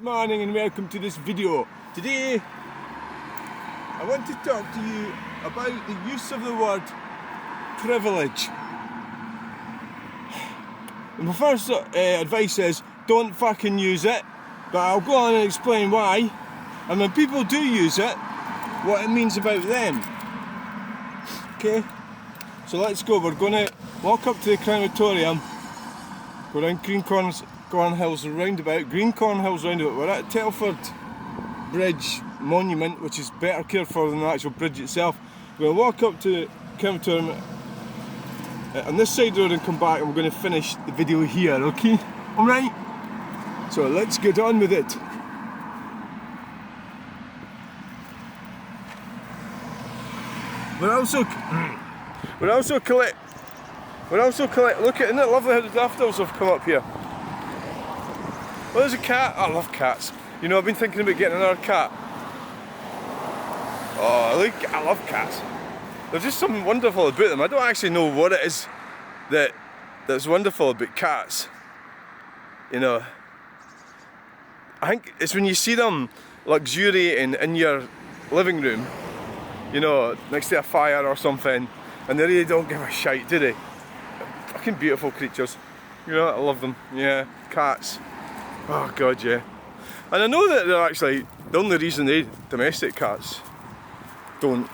Good morning and welcome to this video. Today I want to talk to you about the use of the word privilege. And my first advice is don't fucking use it, but I'll go on and explain why, and when people do use it, what it means about them. Okay, so let's go. We're going to walk up to the crematorium, go around Greencornhills Roundabout, We're at Telford Bridge Monument, which is better cared for than the actual bridge itself. We're going to walk up to the crematorium on this side road and come back, and we're going to finish the video here, okay? Alright? So let's get on with it. We're also collect. Look at, isn't it lovely how the daffodils have come up here? Well, there's a cat. I love cats. You know, I've been thinking about getting another cat. Oh, look, I love cats. There's just something wonderful about them. I don't actually know what it is that's wonderful about cats. You know, I think it's when you see them luxuriating in your living room, you know, next to a fire or something, and they really don't give a shite, do they? Fucking beautiful creatures. You know, I love them. Yeah, cats. Oh god, yeah. And I know that they're actually, the only reason domestic cats don't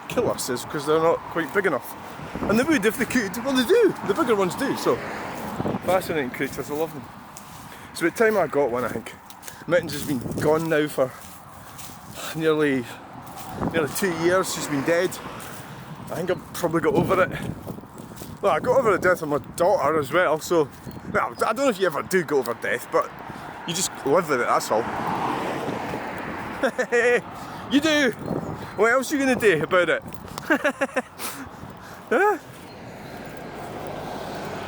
kill us is because they're not quite big enough. And they would if they could. Well, they do. The bigger ones do. So, fascinating creatures. I love them. It's about time I got one, I think. Mittens has been gone now for nearly 2 years. She's been dead. I think I've probably got over it. Well, I got over the death of my daughter as well, so... Well, I don't know if you ever do go over death, but you just live with it, that's all. You do! What else are you going to do about it? Huh?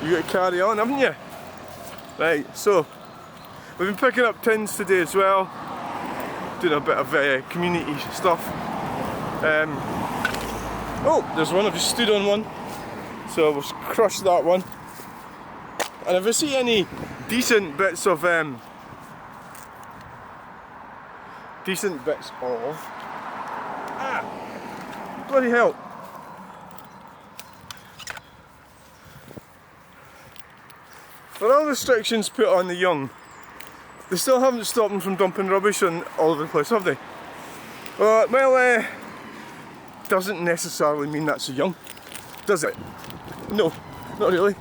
You got to carry on, haven't you? Right, so... We've been picking up tins today as well. Doing a bit of community stuff. Oh, there's one, I've just stood on one. So we'll crush that one. And if I see any decent bits of bloody hell. For all restrictions put on the young, they still haven't stopped them from dumping rubbish on all over the place, have they? Well, doesn't necessarily mean that's a young, does it? No, not really.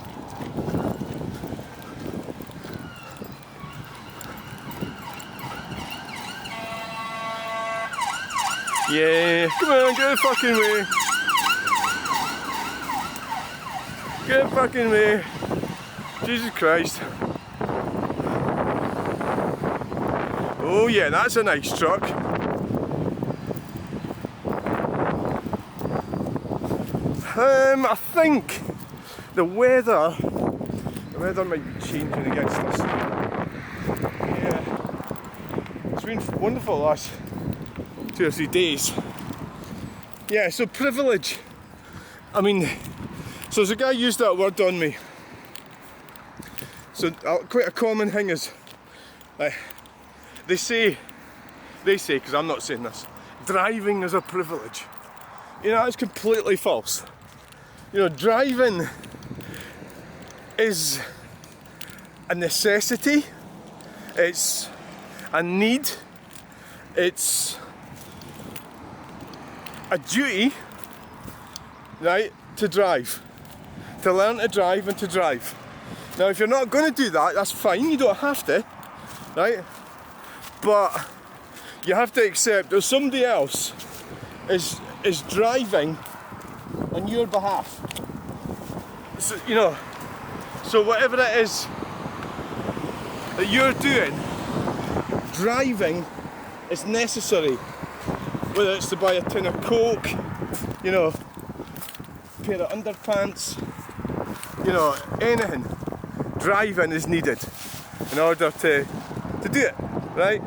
Yeah, come on, get the fucking way. Get the fucking way. Jesus Christ. Oh yeah, that's a nice truck. I think the weather might be changing against us. Yeah, it's been wonderful the last 2 or 3 days. Yeah, so privilege. I mean, so there's a guy used that word on me. So quite a common thing is, they say, because I'm not saying this, driving is a privilege. You know, it's completely false. You know, driving is a necessity, it's a need, it's a duty, right, to drive. To learn to drive and to drive. Now, if you're not going to do that, that's fine, you don't have to, right? But you have to accept that somebody else is driving on your behalf. So, you know, so whatever it is that you're doing, driving is necessary. Whether it's to buy a tin of Coke, you know, a pair of underpants, you know, anything. Driving is needed in order to do it, right?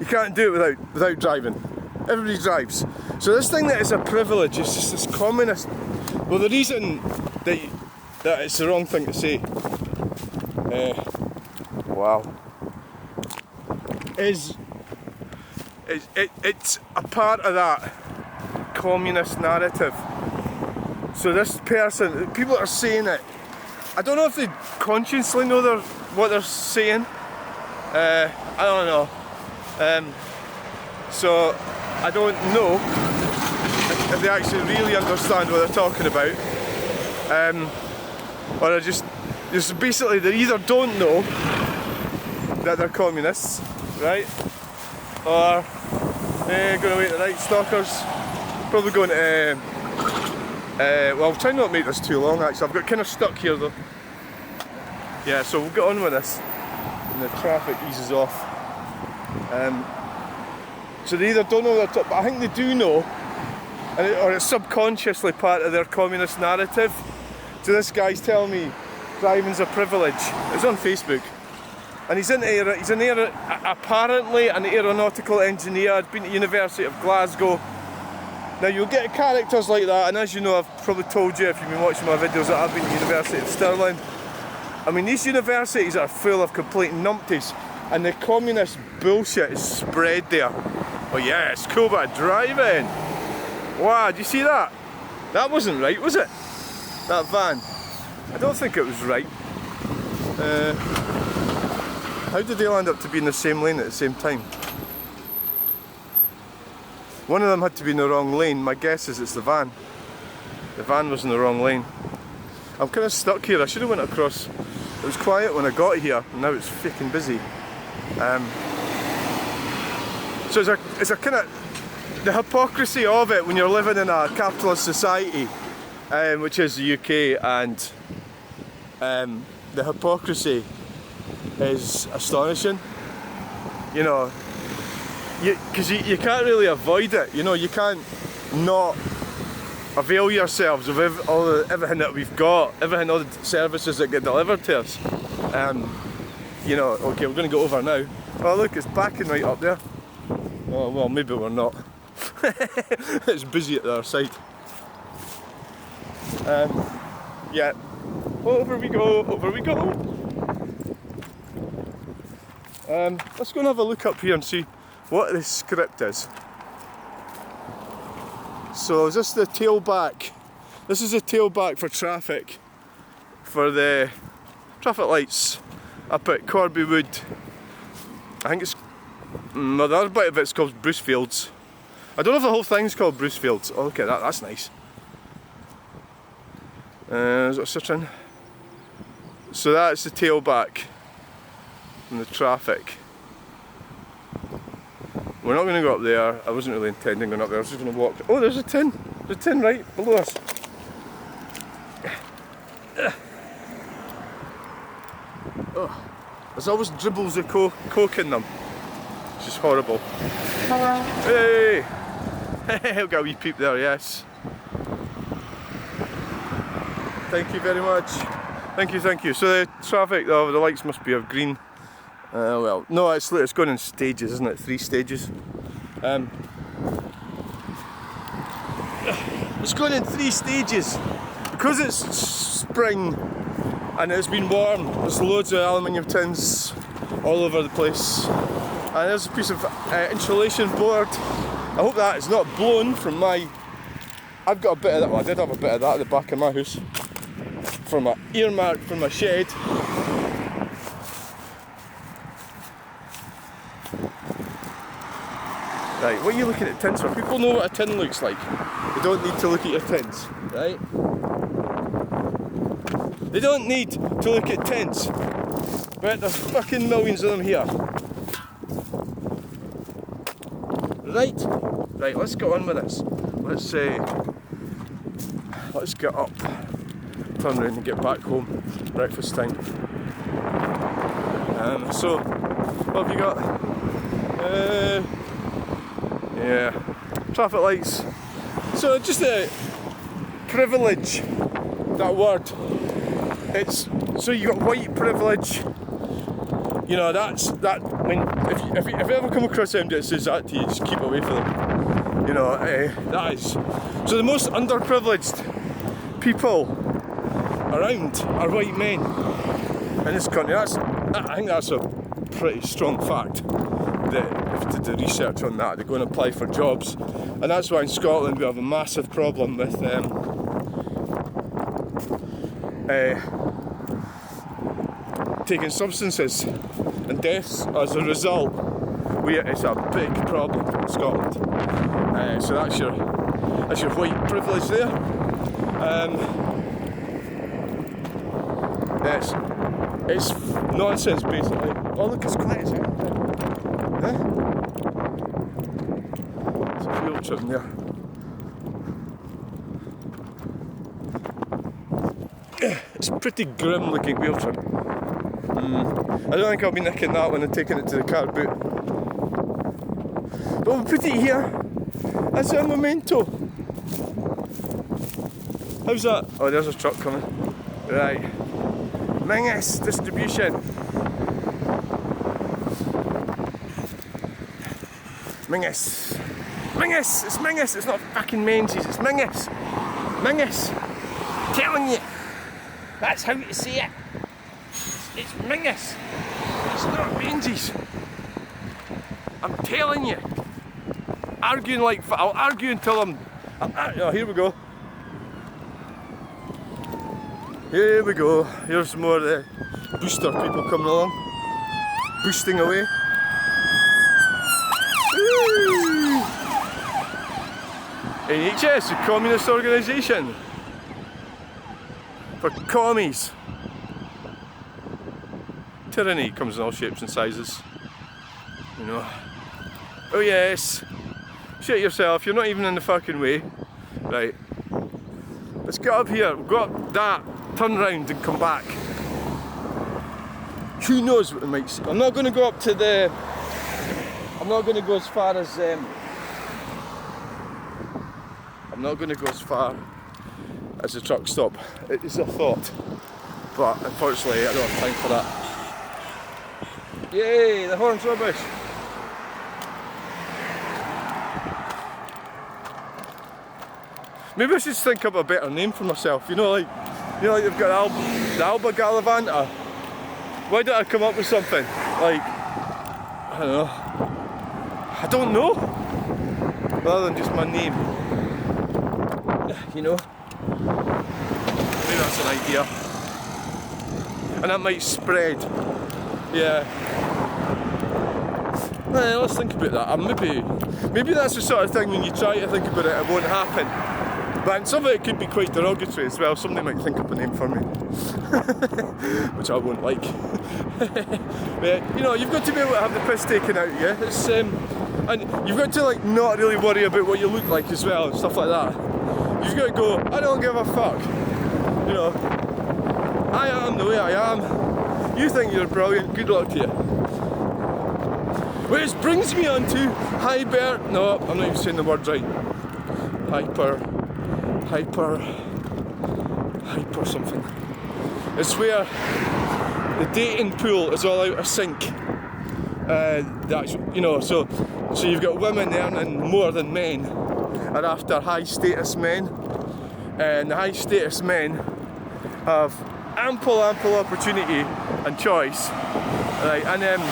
You can't do it without driving. Everybody drives. So this thing that is a privilege is just this communist. Well, the reason that it's the wrong thing to say Wow. It's a part of that communist narrative. So this person, people are saying it, I don't know if they consciously know what they're saying. I don't know. So I don't know if they actually really understand what they're talking about. Or I just basically they either don't know that they're communists, right? Or they're going to wait the Night Stalkers. Probably going to well, I'll try not to make this too long actually. I've got kind of stuck here though. Yeah, so we'll get on with this and the traffic eases off. So they either don't know what they're talking, but I think they do know, or it's subconsciously part of their communist narrative. So this guy's telling me driving's a privilege. It's on Facebook. And he's apparently an aeronautical engineer, had been to the University of Glasgow. Now you'll get characters like that, and as you know, I've probably told you if you've been watching my videos that I've been to the University of Stirling. I mean, these universities are full of complete numpties, and the communist bullshit is spread there. Oh yeah, it's cool about driving. Wow, do you see that? That wasn't right, was it? That van. I don't think it was right. How did they land up to be in the same lane at the same time? One of them had to be in the wrong lane. My guess is it's the van. The van was in the wrong lane. I'm kind of stuck here. I should have went across. It was quiet when I got here, and now it's freaking busy. So it's a kind of the hypocrisy of it when you're living in a capitalist society, which is the UK, and the hypocrisy is astonishing. You know, because you can't really avoid it. You know, you can't not avail yourselves of everything that we've got, all the services that get delivered to us. You know, okay, we're going to go over now. Oh look, it's backing right up there. Oh well, maybe we're not. It's busy at the other side. Yeah, over we go, over we go. Let's go and have a look up here and see what this script is. So is this the tailback? This is the tailback for traffic, for the traffic lights up at Corby Wood. I think it's, well, the other bit of it's called Bruce Fields. I don't know if the whole thing's called Bruce Fields. Oh, look at that, that's nice. Is it a Citroen? So that's the tailback and the traffic. We're not going to go up there. I wasn't really intending going up there. I was just going to walk. Oh, there's a tin. There's a tin right below us. Oh, there's always dribbles of coke in them. It's just horrible. Hey! Hey, got a wee peep there, yes. Thank you very much. Thank you, thank you. So the traffic, the lights must be of green. Well, no, it's going in stages, isn't it? 3 stages. It's going in 3 stages. Because it's spring and it's been warm, there's loads of aluminium tins all over the place. And there's a piece of insulation board. I hope that is not blown from my... I've got a bit of that, well I did have a bit of that at the back of my house. From my earmark from my shed. Right, what are you looking at tins for? People know what a tin looks like. They don't need to look at your tins, right? They don't need to look at tins. But there's fucking millions of them here. Right, let's get on with this. Let's get up, turn around and get back home. Breakfast time. So, what have you got? Yeah, traffic lights. So just a privilege, that word. It's so you got white privilege. You know that when if you ever come across somebody that says that to you, just keep away from them. You know that is. So the most underprivileged people around are white men. in this country. I think that's a pretty strong fact, that if you did the research on that, they go and apply for jobs. And that's why in Scotland we have a massive problem with taking substances and deaths as a result. It's a big problem in Scotland. So that's your white privilege there. It's nonsense basically. Oh look, it's quiet as hell. Huh? It's a field trip in there. It's a pretty grim looking wheel trim. I don't think I'll be nicking that one and taking it to the car boot. But we'll put it here as a memento. How's that? Oh, there's a truck coming. Right. Mingus distribution. Mingus. Mingus! It's Mingus! It's not fucking Menzies, it's Mingus! Mingus! I'm telling you! That's how you say it! It's Mingus! It's not Menzies! I'm telling you! Arguing like... I'll argue until I'm... Oh, here we go. Here we go. Here's some more booster people coming along. Boosting away. Woo! NHS, the communist organisation. For commies. Tyranny comes in all shapes and sizes. You know. Oh yes. Shit yourself, you're not even in the fucking way. Right. Let's get up here. We'll go up that, turn round and come back. Who knows what we might see. I'm not going to go up to the... I'm not going to go as far as... I'm not going to go as far as the truck stop. It is a thought. But unfortunately I don't have time for that. Yay, the horn's rubbish. Maybe I should think up a better name for myself. You know, like you've got the Alba Galavanta. Why don't I come up with something like, I don't know, rather than just my name. You know, maybe that's an idea, and that might spread. Yeah. Well, let's think about that. Maybe that's the sort of thing when you try to think about it, it won't happen. But some of it could be quite derogatory as well. Somebody might think up a name for me, which I won't like. But, you know, you've got to be able to have the piss taken out of you. It's, and you've got to like not really worry about what you look like as well and stuff like that. You've got to go, I don't give a fuck. You know, I am the way I am. You think you're brilliant, good luck to you. Which brings me on to no, I'm not even saying the word right. Hyper something. It's where the dating pool is all out of sync. You know, so you've got women earning more than men are after high status men, and the high status men have ample opportunity and choice, right? And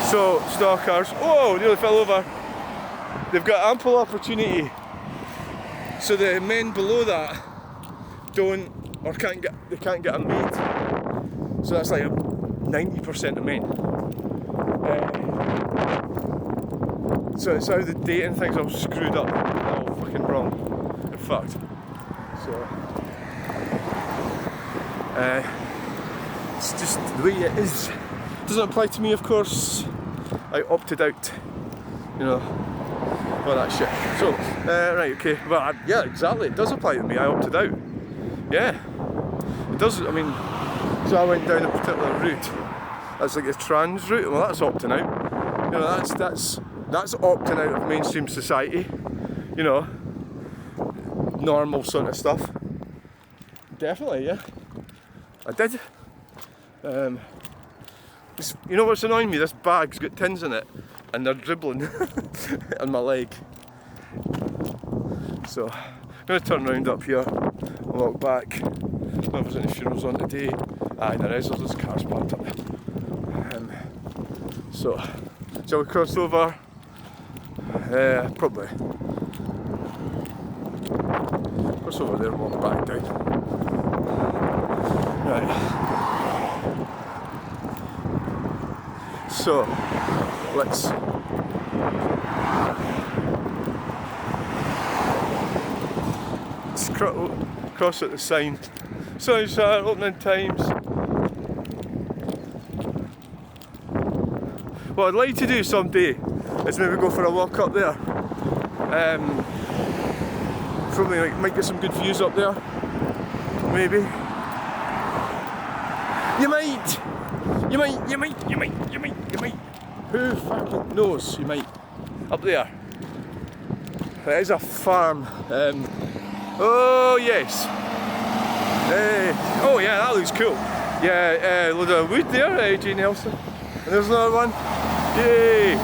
so stalkers, oh, nearly fell over. They've got ample opportunity, so the men below that can't get a mate. So that's like 90% of men. So it's how the dating thing's all screwed up, all fucking wrong, in fact. So it's just the way it is. Doesn't apply to me, of course. I opted out, you know, all that shit. So, right, okay, well, yeah, exactly, it does apply to me. I opted out. Yeah, it does. I mean, so I went down a particular route. That's like a trans route. Well, that's opting out. You know, that's opting out of mainstream society. You know, normal sort of stuff. Definitely, yeah. I did. You know what's annoying me? This bag's got tins in it, and they're dribbling on my leg. So I'm going to turn around up here and walk back. I don't know if there's any funerals on today. Aye, there is, there's cars parked up there. So, shall we cross over? Probably. Cross over there and walk back down. Right. So, let's cross at the sign. Sun's opening times. What I'd like to do someday is maybe go for a walk up there. Probably might get some good views up there. Maybe. You might. Who fucking knows? You might. Up there. There is a farm. Oh yes. Oh yeah, that looks cool. Yeah, load of wood there, Jane Nelson. And there's another one. Yay!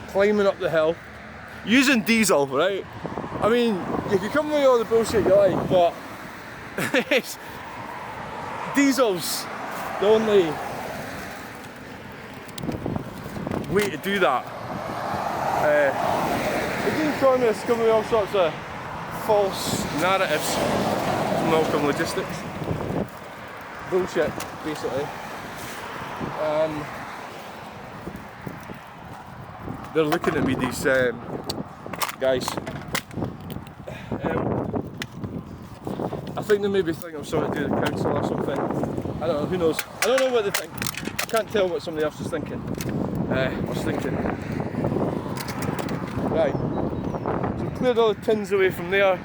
Climbing up the hill. Using diesel, right? I mean, you can come with all the bullshit you like, but diesel's the only way to do that. The Greencornhills come with all sorts of false narratives from Welcome Logistics. Bullshit, basically. They're looking at me, these guys. I think they maybe think I'm something to do with the council or something. I don't know, who knows? I don't know what they think. I can't tell what somebody else is thinking. Right. So cleared all the tins away from there.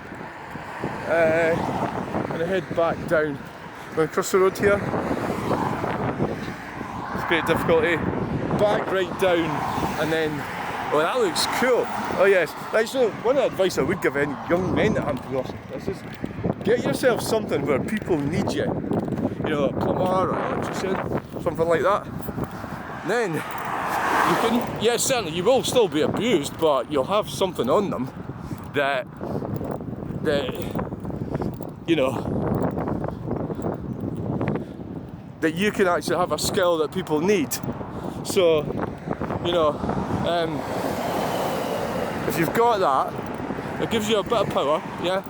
And I head back down. I'm going to cross the road here. It's great difficulty. Back right down and then, oh that looks cool. Oh yes, actually one of the advice I would give any young men that haven't to go this is get yourself something where people need you. You know, a plumber or an electrician, something like that. And then you can, yes certainly you will still be abused, but you'll have something on them that you know, that you can actually have a skill that people need. So, you know, if you've got that, it gives you a bit of power, yeah?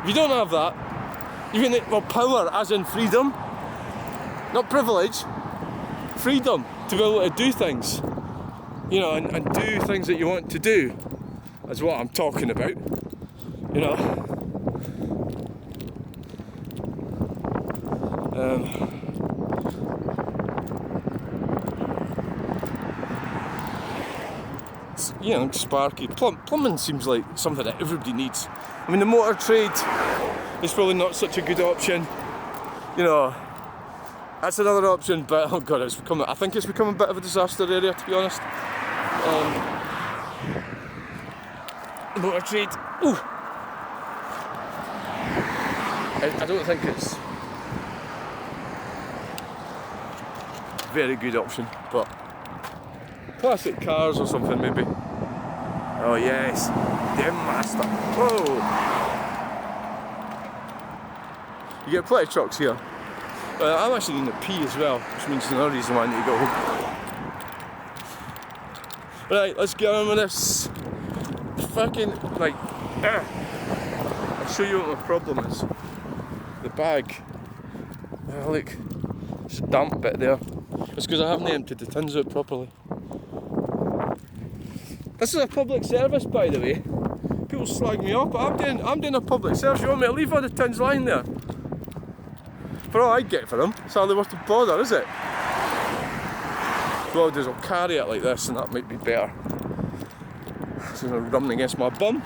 If you don't have that, you can, well, power as in freedom, not privilege, freedom to be able to do things, you know, and do things that you want to do, is what I'm talking about, you know. You know, sparky. Plumbing seems like something that everybody needs. I mean, the motor trade is probably not such a good option. You know, that's another option, but oh god, I think it's become a bit of a disaster area, to be honest. The motor trade, ooh. I don't think it's a very good option, but classic cars or something maybe. Oh yes, the master. Whoa! You get plenty of trucks here. I'm actually needing to pee as well, which means there's another reason why I need to go home. Right, let's get on with this. Fucking, like, I'll show you what my problem is. The bag. Look, there's a damp bit there. It's because I haven't emptied the tins out properly. This is a public service, by the way. People slag me off, but I'm doing a public service. You want me to leave all the tins lying there? For all I get for them, it's hardly worth the bother, is it? What I'll do is I'll carry it like this, and that might be better. So I'm rubbing against my bum.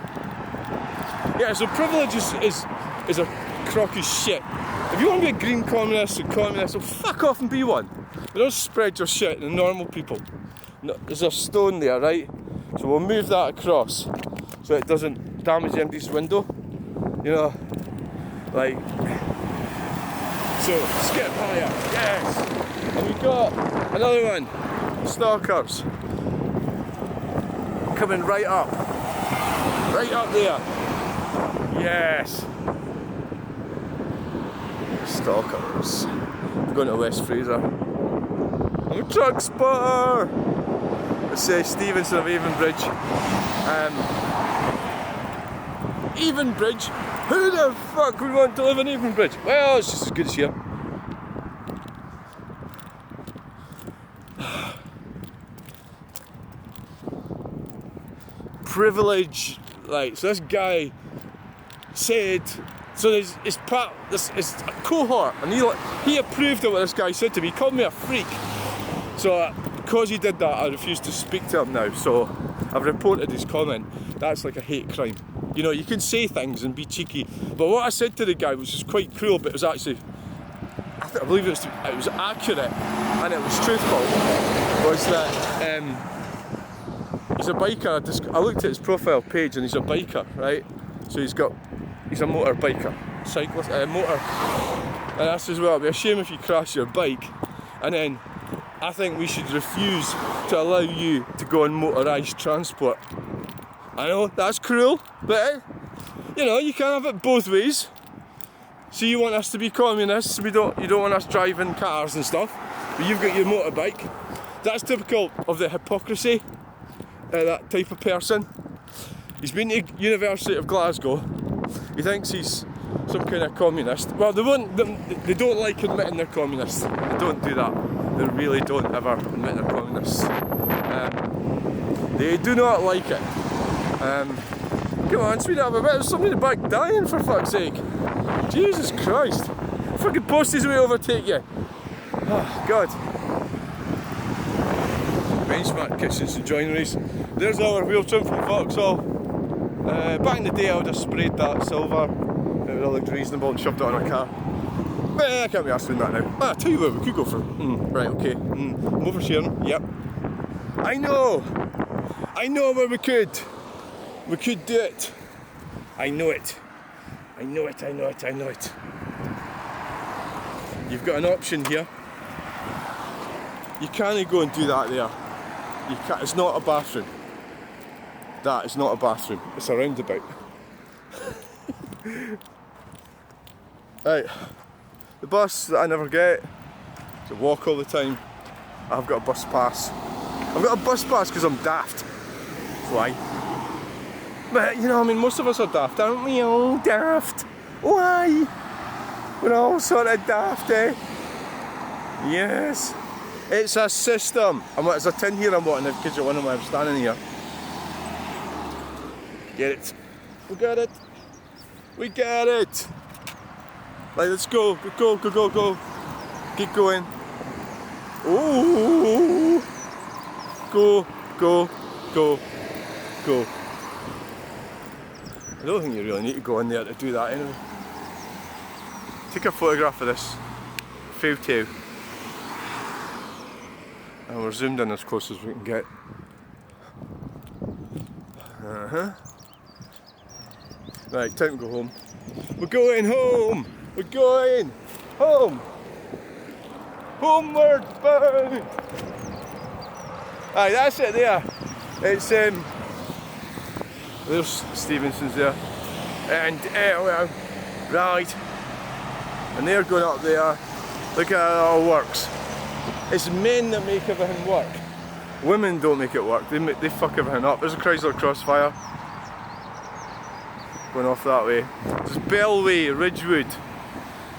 Yeah, so privilege is a crock of shit. If you want to be a green communist or communist, well, fuck off and be one. But don't spread your shit to normal people. No, there's a stone there, right? So we'll move that across so it doesn't damage anybody's window. You know, like, so skip higher, yes! And we've got another one, stalkers, coming right up there, yes! stalkers. We're going to West Fraser. I'm a truck spotter! It's Stevenson of Avonbridge. Avonbridge? Who the fuck would want to live in Avonbridge? Well, it's just as good as here. Privilege, like, so this guy said, so it's a cohort, and he approved of what this guy said to me. He called me a freak. So because he did that, I refuse to speak to him now. So I've reported his comment. That's like a hate crime. You know, you can say things and be cheeky, but what I said to the guy was just quite cruel, but it was actually, I believe it was accurate and it was truthful. Was that he's a biker. I looked at his profile page and he's a biker, right? So he's a motorbiker, cyclist, motor. And I says, well, it'd be a shame if you crash your bike, and then I think we should refuse to allow you to go on motorised transport. I know, that's cruel, but you know, you can't have it both ways. So you want us to be communists, you don't want us driving cars and stuff, but you've got your motorbike. That's typical of the hypocrisy, that type of person. He's been to University of Glasgow. He thinks he's some kind of communist. Well, they don't like admitting they're communists. They don't do that. They really don't ever admit they're communists. They do not like it. Come on, speed up a bit. There's somebody in the back dying, for fuck's sake. Jesus Christ. Fucking posties will overtake you. Oh, God. Benchmark Kitchens and Joineries. There's our wheel trim from Vauxhall. Back in the day I would have sprayed that silver. It would have looked reasonable and shoved it on a car. But I can't be asked doing that now. I'll tell you what, we could go for. Right, okay. I'm oversharing. Yep. I know where we could. We could do it. I know it. You've got an option here. You can't go and do that there. You can't. It's not a bathroom. That is not a bathroom. It's a roundabout. Right. The bus that I never get. It's a walk all the time. I've got a bus pass. I've got a bus pass because I'm daft. That's why. But you know, I mean, most of us are daft, aren't we? Oh, daft. Why? We're all sort of daft, eh? Yes. It's a system. There's a tin here I'm wanting because you're wondering why I'm standing here. Get it. We got it. We got it. Right, let's go. Go. Keep going. Ooh. Go. I don't think you really need to go in there to do that anyway. Take a photograph of this photo. And we're zoomed in as close as we can get. Right, time to go home. We're going home! We're going home! Homeward bound! Aye, that's it there. It's there's Stevenson's there. And right. And they're going up there. Look at how it all works. It's men that make everything work. Women don't make it work. They fuck everything up. There's a Chrysler Crossfire. Going off that way. This is Bellway, Ridgewood.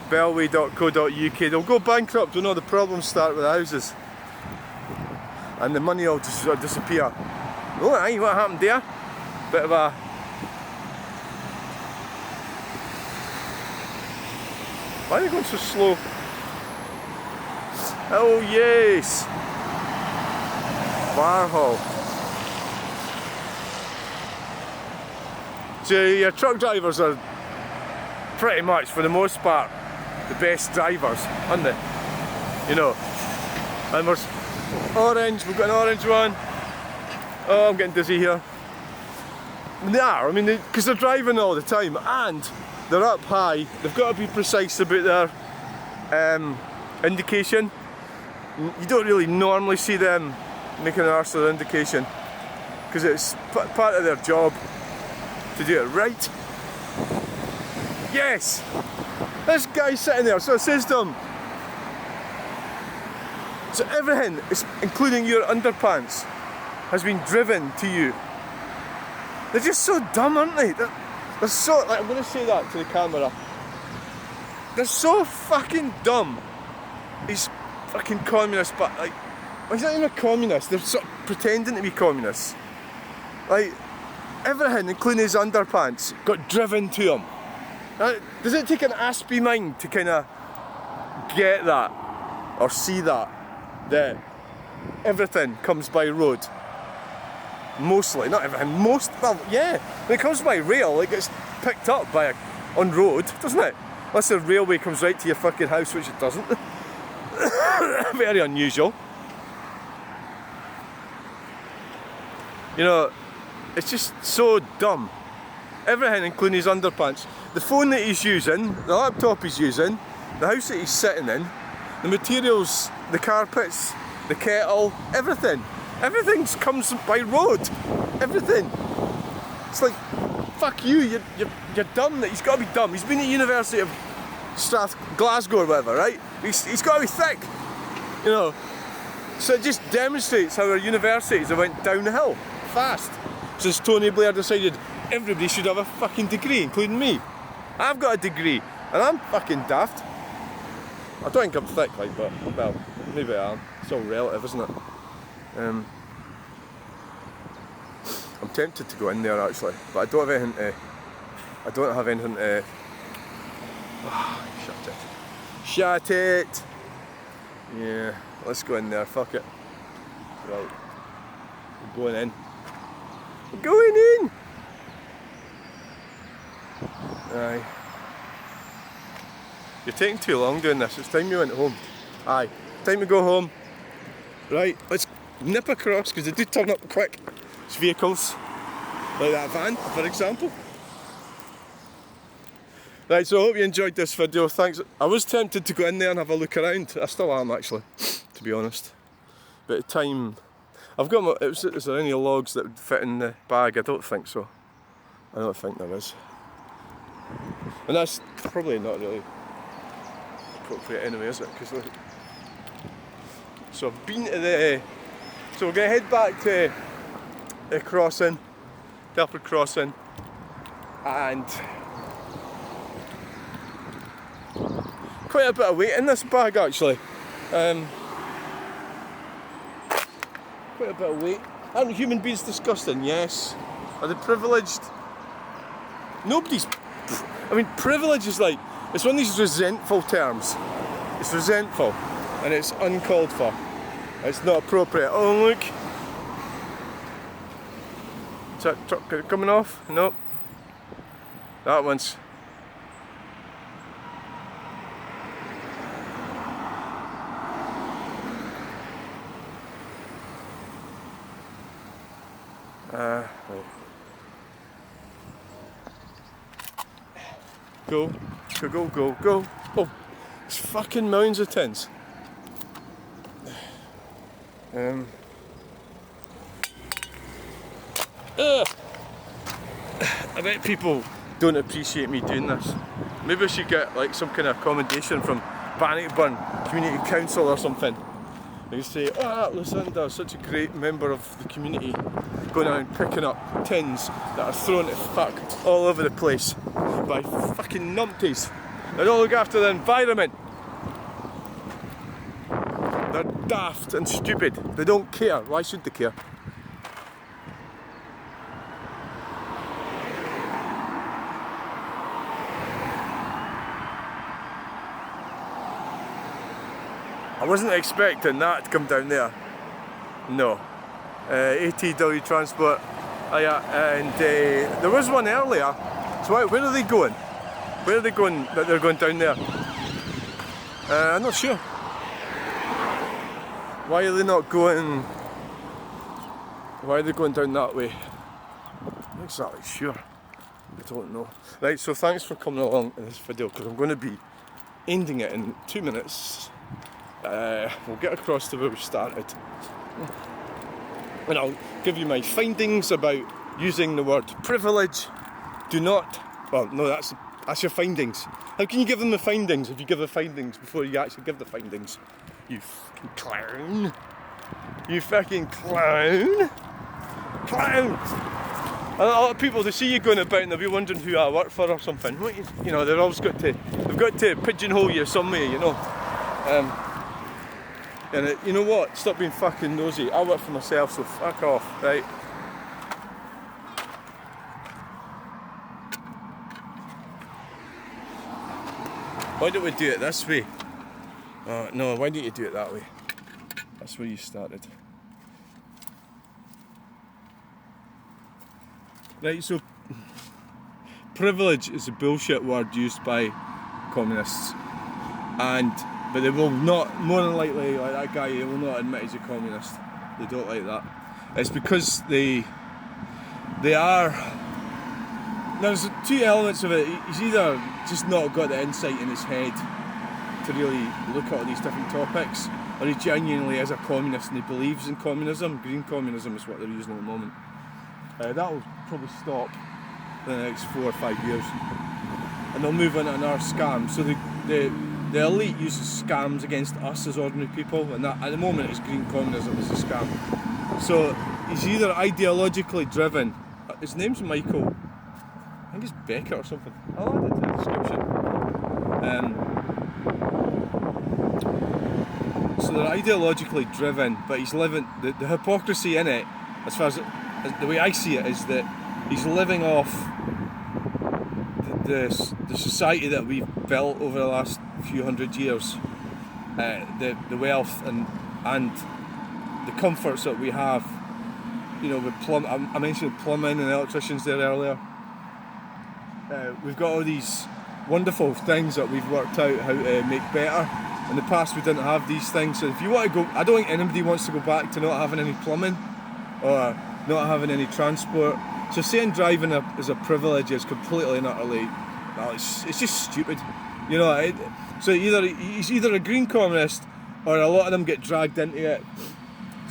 Bellway.co.uk. They'll go bankrupt when all the problems start with the houses. And the money will just disappear. Oh, aye, what happened there? Bit of a... Why are they going so slow? Oh yes! Warhol. So your truck drivers are pretty much, for the most part, the best drivers, aren't they? You know. And there's orange, we've got an orange one. Oh, I'm getting dizzy here. And they are, I mean, because they're driving all the time and they're up high. They've got to be precise about their indication. You don't really normally see them making an arse of their indication because it's part of their job to do it right. Yes! This guy's sitting there, so it says to him, so everything, including your underpants, has been driven to you. They're just so dumb, aren't they? They're so, like, I'm going to say that to the camera. They're so fucking dumb. These fucking communists, but like, well, he's not even a communist, they're sort of pretending to be communists. Like, everything, including his underpants, got driven to him. Now, does it take an Aspie mind to kind of get that, or see that everything comes by road? Mostly, not everything, well, yeah, when it comes by rail, it gets picked up on road, doesn't it? Unless the railway comes right to your fucking house, which it doesn't. Very unusual. You know, it's just so dumb. Everything, including his underpants. The phone that he's using, the laptop he's using, the house that he's sitting in, the materials, the carpets, the kettle, everything. Everything comes by road. Everything. It's like, fuck you, you're dumb. He's got to be dumb. He's been at University of Glasgow or whatever, right? He's got to be thick, you know. So it just demonstrates how our universities have went downhill fast since Tony Blair decided everybody should have a fucking degree, including me. I've got a degree, and I'm fucking daft. I don't think I'm thick, like, but, well, maybe I am. It's all relative, isn't it? I'm tempted to go in there actually, but I don't have anything to. Oh, shut it. Yeah, let's go in there, fuck it. Right, we're going in. We're going in! Aye. You're taking too long doing this, it's time you went home. Aye, time to go home. Right, let's nip across, because they do turn up quick. It's vehicles, like that van, for example. Right, so I hope you enjoyed this video, thanks. I was tempted to go in there and have a look around. I still am actually, to be honest. But at the time, I've got my, is there any logs that would fit in the bag? I don't think so. I don't think there is. And that's probably not really appropriate anyway, is it? Because so I've been to the, so we're going to head back to the crossing, Telford crossing, and quite a bit of weight in this bag actually. Quite a bit of weight. Aren't human beings disgusting? Yes. Are they privileged? Nobody's. I mean, privilege is like, it's one of these resentful terms. It's resentful and it's uncalled for. It's not appropriate. Oh look. Is that truck coming off? Nope. That one's. Right. Go. Oh, it's fucking mounds of tins. I bet people don't appreciate me doing this. Maybe I should get like some kind of commendation from Bannockburn Community Council or something. They say, oh, Lucinda is such a great member of the community, going around picking up tins that are thrown to fuck all over the place by fucking numpties. They don't look after the environment. They're daft and stupid. They don't care. Why should they care? I wasn't expecting that to come down there. No. ATW Transport. And there was one earlier. So where are they going? Where are they going that they're going down there? I'm not sure. Why are they not going? Why are they going down that way? I'm not exactly sure. I don't know. Right, so thanks for coming along in this video, because I'm going to be ending it in 2 minutes. We'll get across to where we started. And I'll give you my findings about using the word privilege. Do not, well no, that's That's your findings. How can you give them the findings if you give the findings before you actually give the findings? You fucking clown. You fucking clown. Clown. And a lot of people, they see you going about and they'll be wondering who I work for or something. You know, they've got to pigeonhole you some way, you know. And you know what? Stop being fucking nosy. I work for myself, so fuck off, right? Why don't we do it this way? No, why don't you do it that way? That's where you started. Right, so privilege is a bullshit word used by communists, but they will not, more than likely, like that guy, they will not admit he's a communist. They don't like that. It's because they are. There's two elements of it. He's either just not got the insight in his head to really look at all these different topics, or he genuinely is a communist and he believes in communism. Green communism is what they're using at the moment. That'll probably stop in the next 4 or 5 years, and they'll move into another scam. So the elite uses scams against us as ordinary people, and that at the moment is green communism is a scam. So he's either ideologically driven. His name's Michael. I think it's Beckett or something. I'll add it to the description. So they're ideologically driven, but he's living the hypocrisy in it, as far as the way I see it, is that he's living off the society that we've built over the last few hundred years, the wealth and the comforts that we have. You know, with I mentioned plumbing and electricians there earlier. We've got all these wonderful things that we've worked out how to make better. In the past we didn't have these things, so if you want to go, I don't think anybody wants to go back to not having any plumbing or not having any transport. So saying driving is a privilege is completely and utterly, it's just stupid. You know, so he's either a green communist or a lot of them get dragged into it.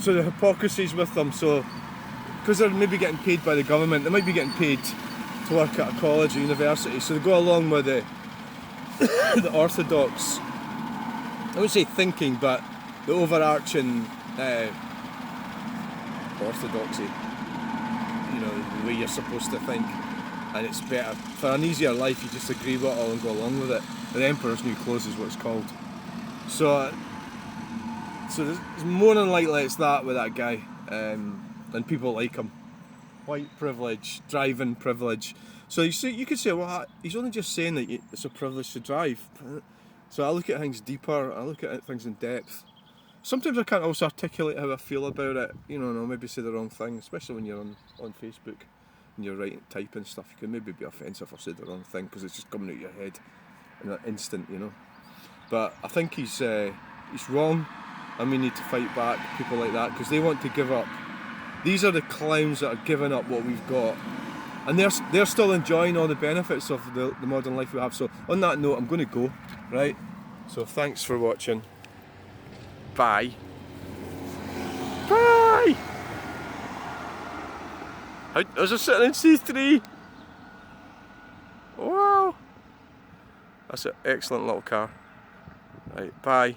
So the hypocrisy's with them, so because they're maybe getting paid by the government, they might be getting paid to work at a college or university, so they go along with the orthodox, I wouldn't say thinking, but the overarching orthodoxy, you know, the way you're supposed to think, and it's better for an easier life. You just agree with it all and go along with it. The Emperor's New Clothes is what it's called. So there's more than likely it's that with that guy, and people like him. White privilege, driving privilege. So you could say, well, he's only just saying that it's a privilege to drive. So I look at things deeper, I look at things in depth. Sometimes I can't also articulate how I feel about it, you know, and I'll maybe say the wrong thing, especially when you're on Facebook and you're typing stuff. You can maybe be offensive or say the wrong thing because it's just coming out of your head in an instant, you know. But I think he's wrong, and we need to fight back people like that because they want to give up. These are the clowns that are giving up what we've got, and they're still enjoying all the benefits of the modern life we have. So on that note, I'm going to go, right? So thanks for watching. Bye. Bye! How's it sitting in C3? Wow! That's an excellent little car. Right, bye.